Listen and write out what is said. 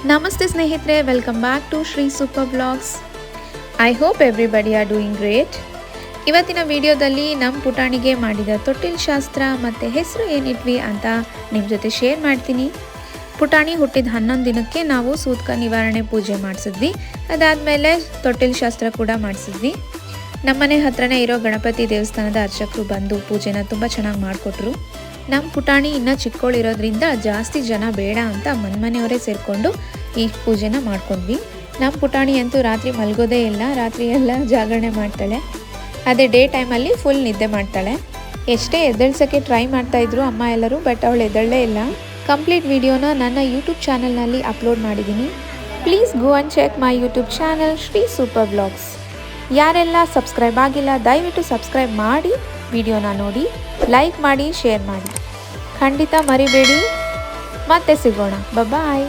ನಮಸ್ತೆ ಸ್ನೇಹಿತರೆ, welcome back to Shri super blogs. I hope everybody are doing great. ಇವತ್ತಿನ ವಿಡಿಯೋದಲ್ಲಿ ನಮ್ಮ ಪುಟಾಣಿಗೆ ಮಾಡಿದ ತೊಟ್ಟಿಲ್ ಶಾಸ್ತ್ರ ಮತ್ತು ಹೆಸರು ಏನಿಟ್ವಿ ಅಂತ ನಿಮ್ಮ ಜೊತೆ ಶೇರ್ ಮಾಡ್ತೀನಿ. ಪುಟಾಣಿ ಹುಟ್ಟಿದ 11 ದಿನಕ್ಕೆ ನಾವು ಸೂತಕ ನಿವಾರಣೆ ಪೂಜೆ ಮಾಡಿಸಿದ್ವಿ. ಅದಾದಮೇಲೆ ತೊಟ್ಟಿಲ್ ಶಾಸ್ತ್ರ ಕೂಡ ಮಾಡಿಸಿದ್ವಿ. ನಮ್ಮನೆ ಹತ್ರನೇ ಇರೋ ಗಣಪತಿ ದೇವಸ್ಥಾನದ ಅರ್ಚಕರು ಬಂದು ಪೂಜೆನ ತುಂಬ ಚೆನ್ನಾಗಿ ಮಾಡಿಕೊಟ್ರು. ನಮ್ಮ ಪುಟಾಣಿ ಇನ್ನೂ ಚಿಕ್ಕವಳಿರೋದ್ರಿಂದ ಜಾಸ್ತಿ ಜನ ಬೇಡ ಅಂತ ಮನೆಯವರೇ ಸೇರಿಕೊಂಡು ಈ ಪೂಜೆನ ಮಾಡ್ಕೊಂಡ್ವಿ. ನಮ್ಮ ಪುಟಾಣಿ ಅಂತೂ ರಾತ್ರಿ ಮಲಗೋದೇ ಇಲ್ಲ, ರಾತ್ರಿ ಎಲ್ಲ ಜಾಗರಣೆ ಮಾಡ್ತಾಳೆ. ಅದೇ ಡೇ ಟೈಮಲ್ಲಿ ಫುಲ್ ನಿದ್ದೆ ಮಾಡ್ತಾಳೆ. ಎಷ್ಟೇ ಎದ್ದೇಳ್ಸೋಕ್ಕೆ ಟ್ರೈ ಮಾಡ್ತಾಯಿದ್ರು ಅಮ್ಮ ಎಲ್ಲರೂ, ಬಟ್ ಅವಳು ಎದ್ದೇಳಲೇ ಇಲ್ಲ. ಕಂಪ್ಲೀಟ್ ವಿಡಿಯೋನ ನನ್ನ ಯೂಟ್ಯೂಬ್ ಚಾನಲ್ನಲ್ಲಿ ಅಪ್ಲೋಡ್ ಮಾಡಿದ್ದೀನಿ. Please go and check my YouTube channel Shri super blogs. ಯಾರೆಲ್ಲ ಸಬ್ಸ್ಕ್ರೈಬ್ ಆಗಿಲ್ಲ ದಯವಿಟ್ಟು ಸಬ್ಸ್ಕ್ರೈಬ್ ಮಾಡಿ, ವಿಡಿಯೋನ ನೋಡಿ, ಲೈಕ್ ಮಾಡಿ, ಶೇರ್ ಮಾಡಿ. ಖಂಡಿತ ಮರಿಬೇಡಿ. ಮತ್ತೆ ಸಿಗೋಣ. ಬಾಯ್.